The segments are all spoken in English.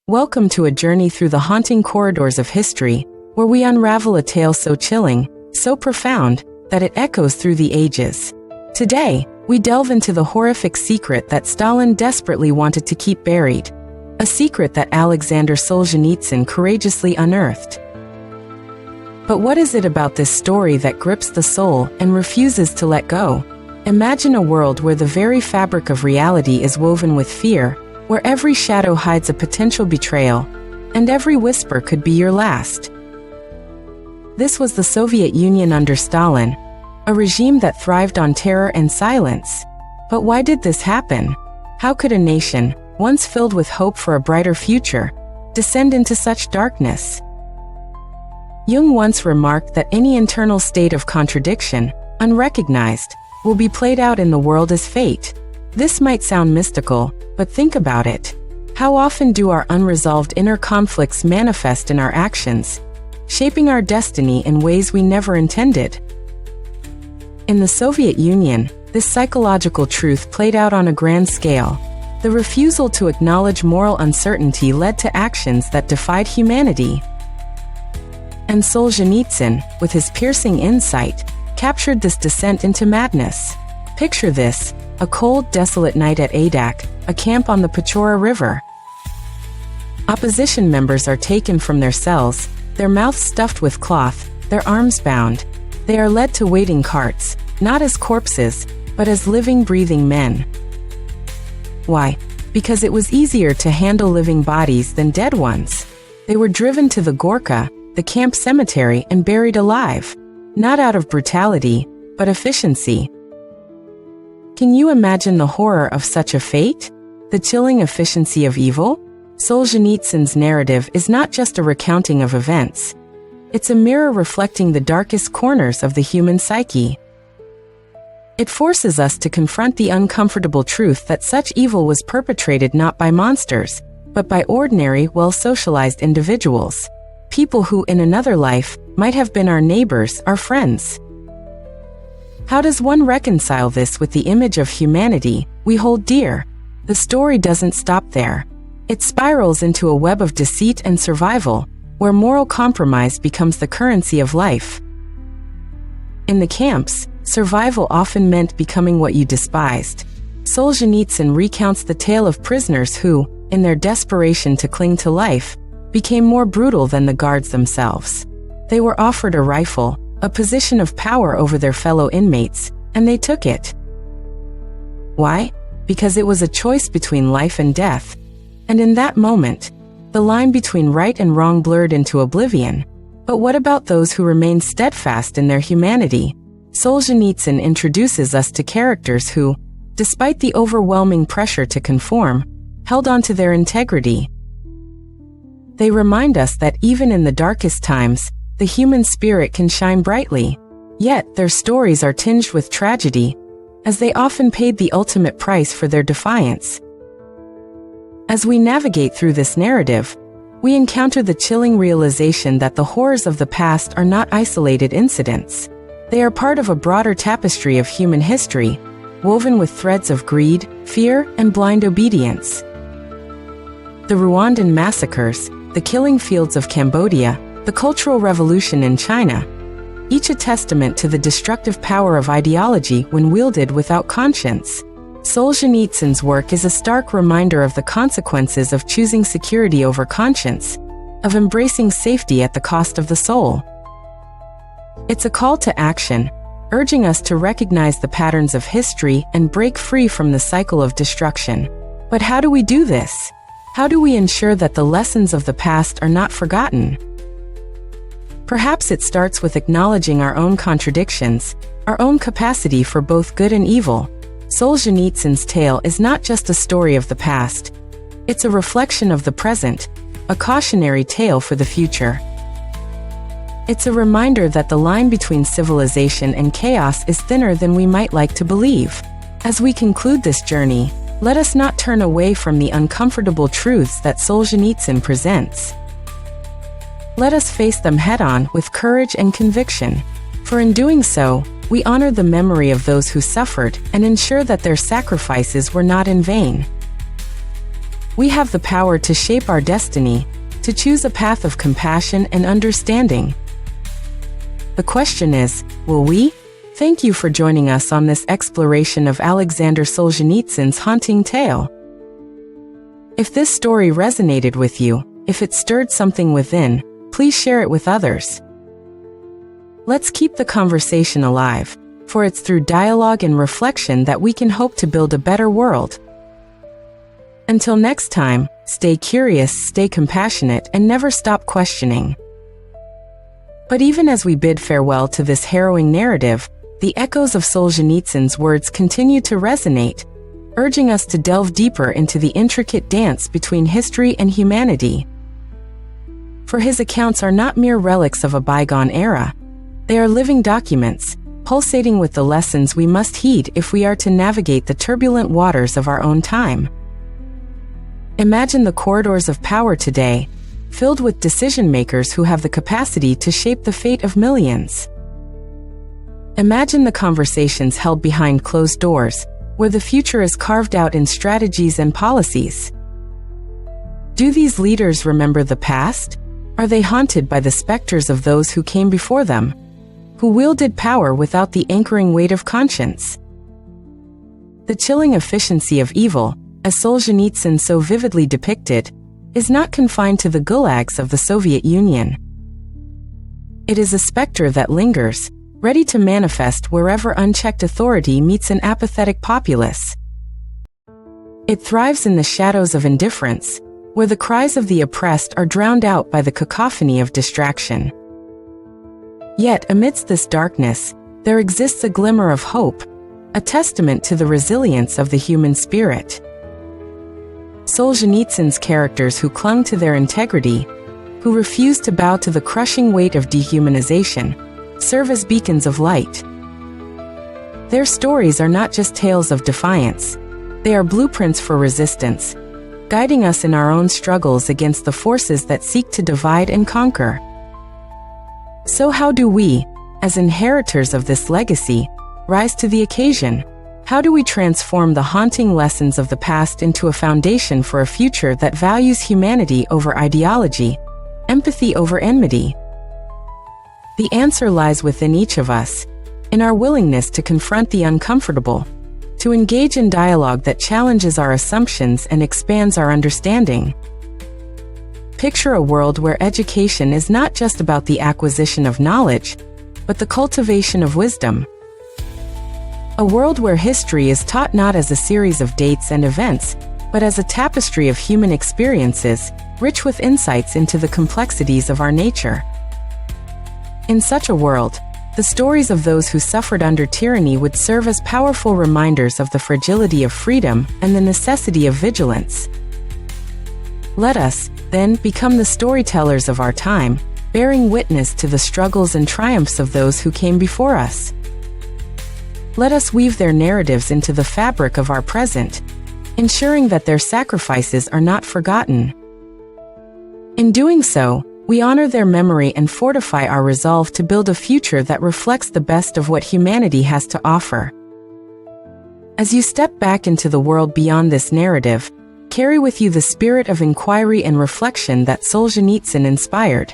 Welcome to a journey through the haunting corridors of history, where we unravel a tale so chilling, so profound, that it echoes through the ages. Today, we delve into the horrific secret that Stalin desperately wanted to keep buried. A secret that Aleksandr Solzhenitsyn courageously unearthed. But what is it about this story that grips the soul and refuses to let go? Imagine a world where the very fabric of reality is woven with fear, where every shadow hides a potential betrayal, and every whisper could be your last. This was the Soviet Union under Stalin, a regime that thrived on terror and silence. But why did this happen? How could a nation, once filled with hope for a brighter future, descend into such darkness? Jung once remarked that any internal state of contradiction, unrecognized, will be played out in the world as fate. This might sound mystical, but think about it. How often do our unresolved inner conflicts manifest in our actions, shaping our destiny in ways we never intended? In the Soviet Union, this psychological truth played out on a grand scale. The refusal to acknowledge moral uncertainty led to actions that defied humanity. And Solzhenitsyn, with his piercing insight, captured this descent into madness. Picture this, a cold, desolate night at Adak, a camp on the Pechora River. Opposition members are taken from their cells, their mouths stuffed with cloth, their arms bound. They are led to waiting carts, not as corpses, but as living, breathing men. Why? Because it was easier to handle living bodies than dead ones. They were driven to the Gorka, the camp cemetery, and buried alive. Not out of brutality, but efficiency. Can you imagine the horror of such a fate? The chilling efficiency of evil? Solzhenitsyn's narrative is not just a recounting of events. It's a mirror reflecting the darkest corners of the human psyche. It forces us to confront the uncomfortable truth that such evil was perpetrated not by monsters, but by ordinary, well-socialized individuals. People who, in another life, might have been our neighbors, our friends. How does one reconcile this with the image of humanity we hold dear? The story doesn't stop there. It spirals into a web of deceit and survival, where moral compromise becomes the currency of life. In the camps, survival often meant becoming what you despised. Solzhenitsyn recounts the tale of prisoners who, in their desperation to cling to life, became more brutal than the guards themselves. They were offered a rifle, a position of power over their fellow inmates, and they took it. Why? Because it was a choice between life and death. And in that moment, the line between right and wrong blurred into oblivion. But what about those who remained steadfast in their humanity? Solzhenitsyn introduces us to characters who, despite the overwhelming pressure to conform, held on to their integrity. They remind us that even in the darkest times, the human spirit can shine brightly. Yet, their stories are tinged with tragedy, as they often paid the ultimate price for their defiance. As we navigate through this narrative, we encounter the chilling realization that the horrors of the past are not isolated incidents. They are part of a broader tapestry of human history, woven with threads of greed, fear, and blind obedience. The Rwandan massacres, the killing fields of Cambodia, the Cultural Revolution in China, each a testament to the destructive power of ideology when wielded without conscience. Solzhenitsyn's work is a stark reminder of the consequences of choosing security over conscience, of embracing safety at the cost of the soul. It's a call to action, urging us to recognize the patterns of history and break free from the cycle of destruction. But how do we do this? How do we ensure that the lessons of the past are not forgotten? Perhaps it starts with acknowledging our own contradictions, our own capacity for both good and evil. Solzhenitsyn's tale is not just a story of the past. It's a reflection of the present, a cautionary tale for the future. It's a reminder that the line between civilization and chaos is thinner than we might like to believe. As we conclude this journey, let us not turn away from the uncomfortable truths that Solzhenitsyn presents. Let us face them head-on with courage and conviction, for in doing so, we honor the memory of those who suffered and ensure that their sacrifices were not in vain. We have the power to shape our destiny, to choose a path of compassion and understanding. The question is, will we? Thank you for joining us on this exploration of Aleksandr Solzhenitsyn's haunting tale. If this story resonated with you, if it stirred something within, please share it with others. Let's keep the conversation alive, for it's through dialogue and reflection that we can hope to build a better world. Until next time, stay curious, stay compassionate, and never stop questioning. But even as we bid farewell to this harrowing narrative, the echoes of Solzhenitsyn's words continue to resonate, urging us to delve deeper into the intricate dance between history and humanity. For his accounts are not mere relics of a bygone era. They are living documents, pulsating with the lessons we must heed if we are to navigate the turbulent waters of our own time. Imagine the corridors of power today, filled with decision-makers who have the capacity to shape the fate of millions. Imagine the conversations held behind closed doors, where the future is carved out in strategies and policies. Do these leaders remember the past? Are they haunted by the specters of those who came before them, who wielded power without the anchoring weight of conscience? The chilling efficiency of evil, as Solzhenitsyn so vividly depicted, is not confined to the gulags of the Soviet Union. It is a specter that lingers, ready to manifest wherever unchecked authority meets an apathetic populace. It thrives in the shadows of indifference, where the cries of the oppressed are drowned out by the cacophony of distraction. Yet amidst this darkness, there exists a glimmer of hope, a testament to the resilience of the human spirit. Solzhenitsyn's characters who clung to their integrity, who refused to bow to the crushing weight of dehumanization, serve as beacons of light. Their stories are not just tales of defiance, they are blueprints for resistance, guiding us in our own struggles against the forces that seek to divide and conquer. So how do we, as inheritors of this legacy, rise to the occasion? How do we transform the haunting lessons of the past into a foundation for a future that values humanity over ideology, empathy over enmity? The answer lies within each of us, in our willingness to confront the uncomfortable, to engage in dialogue that challenges our assumptions and expands our understanding. Picture a world where education is not just about the acquisition of knowledge, but the cultivation of wisdom. A world where history is taught not as a series of dates and events, but as a tapestry of human experiences, rich with insights into the complexities of our nature. In such a world, the stories of those who suffered under tyranny would serve as powerful reminders of the fragility of freedom and the necessity of vigilance. Let us, then, become the storytellers of our time, bearing witness to the struggles and triumphs of those who came before us. Let us weave their narratives into the fabric of our present, ensuring that their sacrifices are not forgotten. In doing so, we honor their memory and fortify our resolve to build a future that reflects the best of what humanity has to offer. As you step back into the world beyond this narrative, carry with you the spirit of inquiry and reflection that Solzhenitsyn inspired.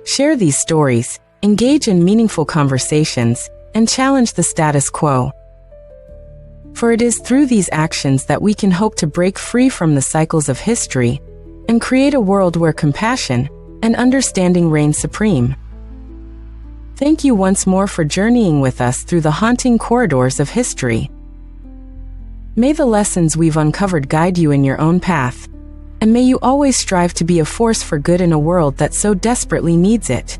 Share these stories, engage in meaningful conversations, and challenge the status quo. For it is through these actions that we can hope to break free from the cycles of history and create a world where compassion and understanding reign supreme. Thank you once more for journeying with us through the haunting corridors of history. May the lessons we've uncovered guide you in your own path, and may you always strive to be a force for good in a world that so desperately needs it.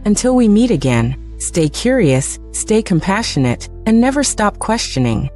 Until we meet again, stay curious, stay compassionate, and never stop questioning.